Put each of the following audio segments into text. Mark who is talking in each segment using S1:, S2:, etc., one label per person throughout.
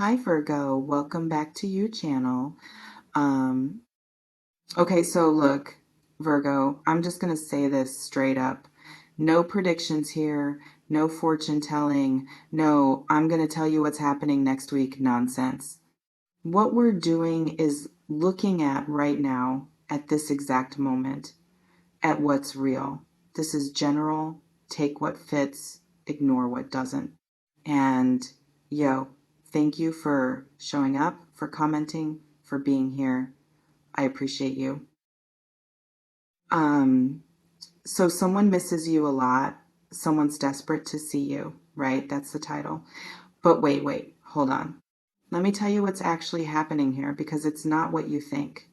S1: Hi Virgo, welcome back to you channel. Um, okay, so look, Virgo, I'm just gonna say this straight up. No predictions here, no fortune telling, no, I'm gonna tell you what's happening next week nonsense. What we're doing is looking at right now, at this exact moment, at what's real. This is general, take what fits, ignore what doesn't. And yo, thank you for showing up, for commenting, for being here. I appreciate you. Um, so someone misses you a lot. Someone's desperate to see you, right? That's the title. But wait, hold on. Let me tell you what's actually happening here because it's not what you think.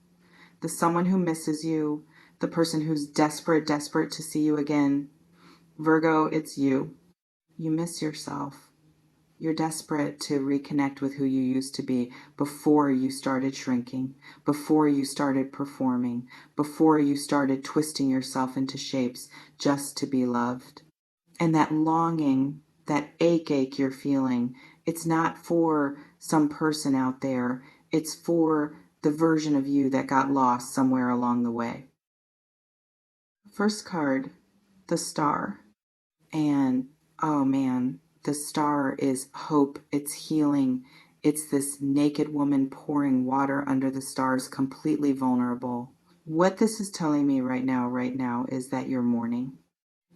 S1: The someone who misses you, the person who's desperate to see you again, Virgo, it's you. You miss yourself. You're desperate to reconnect with who you used to be before you started shrinking, before you started performing, before you started twisting yourself into shapes just to be loved. And that longing, that ache you're feeling, it's not for some person out there. It's for the version of you that got lost somewhere along the way. First card, the Star. And oh man, the Star is hope, it's healing. It's this naked woman pouring water under the stars, completely vulnerable. What this is telling me right now, is that you're mourning.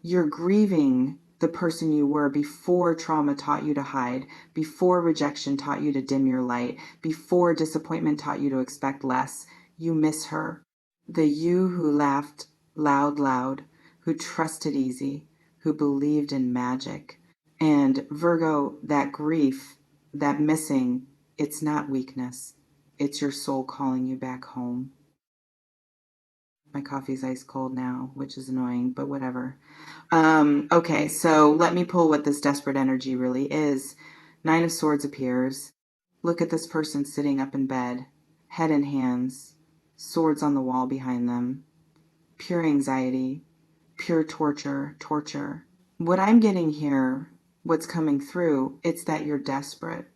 S1: You're grieving the person you were before trauma taught you to hide, before rejection taught you to dim your light, before disappointment taught you to expect less. You miss her. The you who laughed loud, who trusted easy, who believed in magic. And Virgo, that grief, that missing, it's not weakness. It's your soul calling you back home. My coffee's ice cold now, which is annoying, but whatever. Okay, so let me pull what this desperate energy really is. Nine of Swords appears. Look at this person sitting up in bed, head in hands, swords on the wall behind them. Pure anxiety, pure torture. What I'm getting here, what's coming through, it's that you're desperate.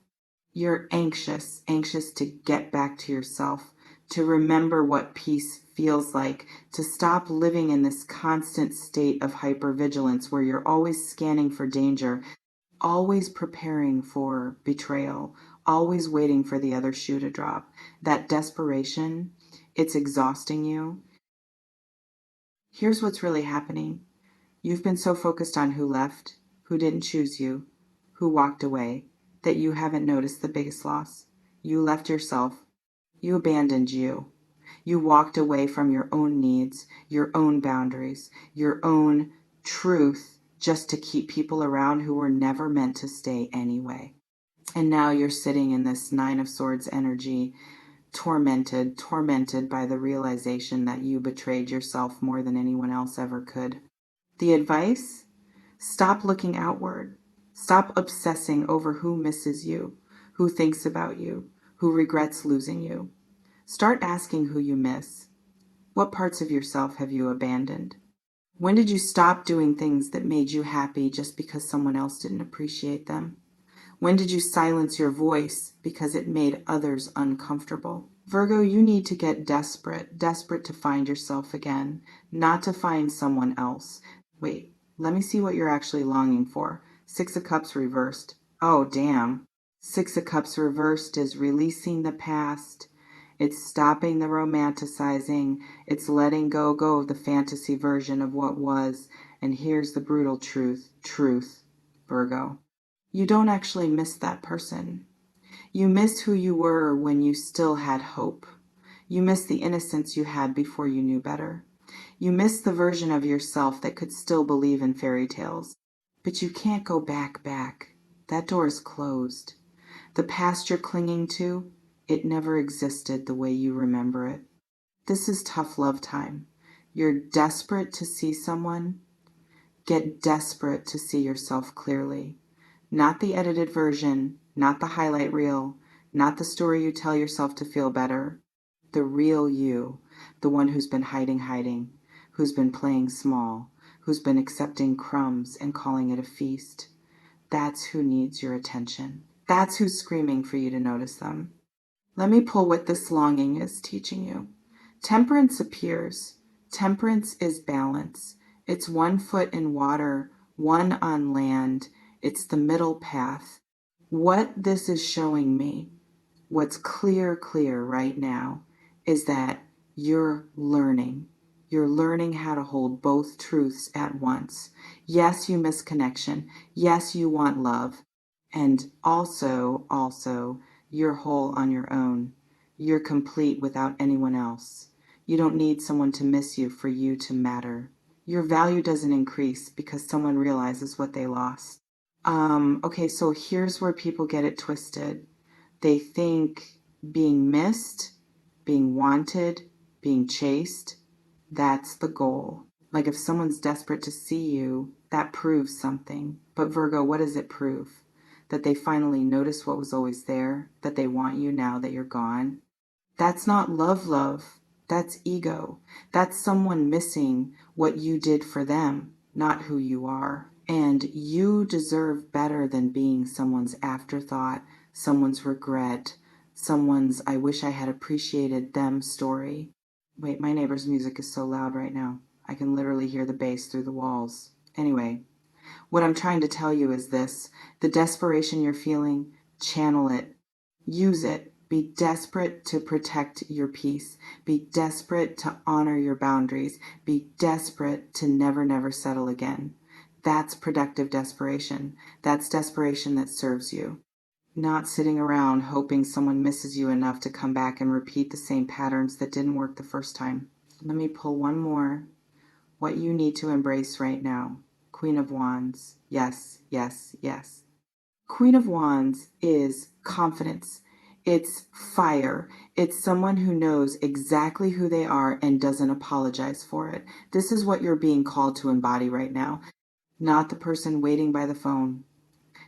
S1: You're anxious to get back to yourself, to remember what peace feels like, to stop living in this constant state of hypervigilance where you're always scanning for danger, always preparing for betrayal, always waiting for the other shoe to drop. That desperation, it's exhausting you. Here's what's really happening. You've been so focused on who left, who didn't choose you, who walked away, that you haven't noticed the biggest loss. You left yourself. You abandoned you. You walked away from your own needs, your own boundaries, your own truth, just to keep people around who were never meant to stay anyway. And now you're sitting in this Nine of Swords energy, tormented by the realization that you betrayed yourself more than anyone else ever could. The advice? Stop looking outward. Stop obsessing over who misses you, who thinks about you, who regrets losing you. Start asking who you miss. What parts of yourself have you abandoned? When did you stop doing things that made you happy just because someone else didn't appreciate them? When did you silence your voice because it made others uncomfortable? Virgo, you need to get desperate to find yourself again, not to find someone else. Wait, let me see what you're actually longing for. Six of Cups reversed. Oh, damn. Six of Cups reversed is releasing the past. It's stopping the romanticizing. It's letting go of the fantasy version of what was. And here's the brutal truth, Virgo. You don't actually miss that person. You miss who you were when you still had hope. You miss the innocence you had before you knew better. You miss the version of yourself that could still believe in fairy tales. But you can't go back. That door is closed. The past you're clinging to, it never existed the way you remember it. This is tough love time. You're desperate to see someone. Get desperate to see yourself clearly. Not the edited version, not the highlight reel, not the story you tell yourself to feel better. The real you, the one who's been hiding, who's been playing small, who's been accepting crumbs and calling it a feast. That's who needs your attention. That's who's screaming for you to notice them. Let me pull what this longing is teaching you. Temperance appears. Temperance is balance. It's one foot in water, one on land. It's the middle path. What this is showing me, what's clear right now, is that you're learning. You're learning how to hold both truths at once. Yes, you miss connection. Yes, you want love. And also, you're whole on your own. You're complete without anyone else. You don't need someone to miss you for you to matter. Your value doesn't increase because someone realizes what they lost. Okay, so here's where people get it twisted. They think being missed, being wanted, being chased, that's the goal. Like if someone's desperate to see you, that proves something. But Virgo, what does it prove? That they finally notice what was always there, that they want you now that you're gone. That's not love. That's ego. That's someone missing what you did for them, not who you are. And you deserve better than being someone's afterthought, someone's regret, someone's I wish I had appreciated them story. Wait, my neighbor's music is so loud right now. I can literally hear the bass through the walls. Anyway, what I'm trying to tell you is this. The desperation you're feeling, channel it. Use it. Be desperate to protect your peace. Be desperate to honor your boundaries. Be desperate to never settle again. That's productive desperation. That's desperation that serves you. Not sitting around hoping someone misses you enough to come back and repeat the same patterns that didn't work the first time. Let me pull one more. What you need to embrace right now. Queen of Wands. Yes. Queen of Wands is confidence. It's fire. It's someone who knows exactly who they are and doesn't apologize for it. This is what you're being called to embody right now. Not the person waiting by the phone.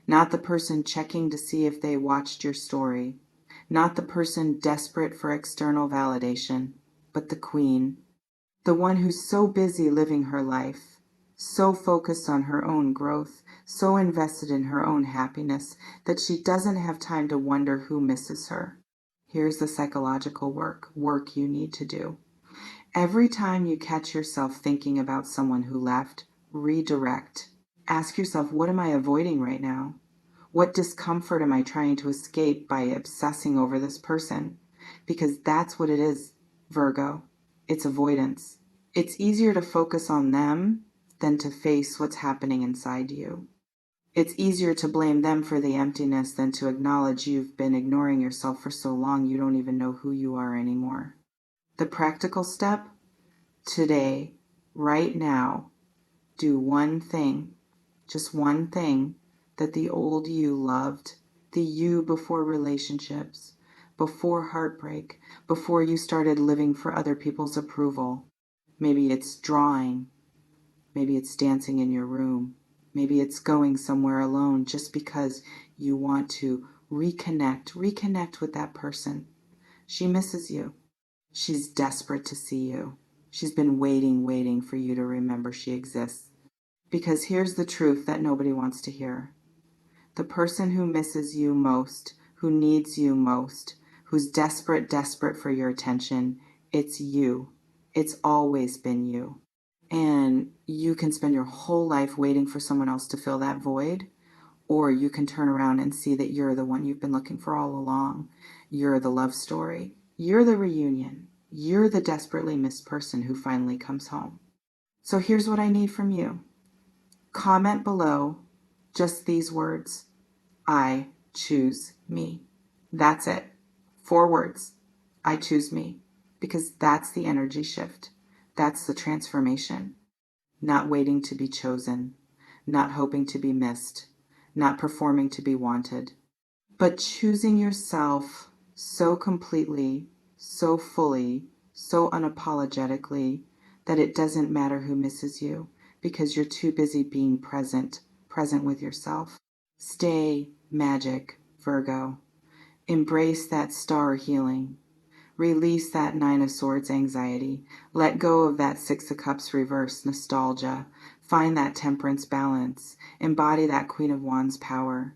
S1: Not the person checking to see if they watched your story. Not the person desperate for external validation, but the queen. The one who's so busy living her life, so focused on her own growth, so invested in her own happiness that she doesn't have time to wonder who misses her. Here's the psychological work you need to do. Every time you catch yourself thinking about someone who left, redirect. Ask yourself, what am I avoiding right now? What discomfort am I trying to escape by obsessing over this person? Because that's what it is, Virgo. It's avoidance. It's easier to focus on them than to face what's happening inside you. It's easier to blame them for the emptiness than to acknowledge you've been ignoring yourself for so long you don't even know who you are anymore. The practical step? Today, right now, do one thing, just one thing, that the old you loved, the you before relationships, before heartbreak, before you started living for other people's approval. Maybe it's drawing, maybe it's dancing in your room, maybe it's going somewhere alone just because you want to reconnect with that person. She misses you. She's desperate to see you. She's been waiting for you to remember she exists. Because here's the truth that nobody wants to hear. The person who misses you most, who needs you most, who's desperate for your attention, it's you. It's always been you. And you can spend your whole life waiting for someone else to fill that void, or you can turn around and see that you're the one you've been looking for all along. You're the love story. You're the reunion. You're the desperately missed person who finally comes home. So here's what I need from you. Comment below just these words. I choose me. That's it. 4 words. I choose me. Because that's the energy shift. That's the transformation. Not waiting to be chosen. Not hoping to be missed. Not performing to be wanted. But choosing yourself so completely, so fully, so unapologetically that it doesn't matter who misses you because you're too busy being present with yourself. Stay magic, Virgo. Embrace that star healing. Release that 9 of Swords anxiety. Let go of that 6 of Cups reverse nostalgia. Find that temperance balance. Embody that Queen of Wands power.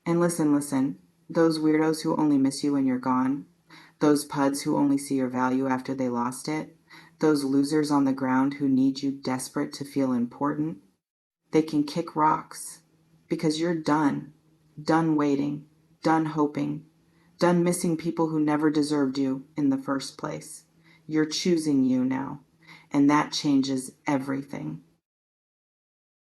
S1: And listen, those weirdos who only miss you when you're gone, those puds who only see your value after they lost it, those losers on the ground who need you desperate to feel important, they can kick rocks because you're done. Done waiting, done hoping, done missing people who never deserved you in the first place. You're choosing you now, and that changes everything.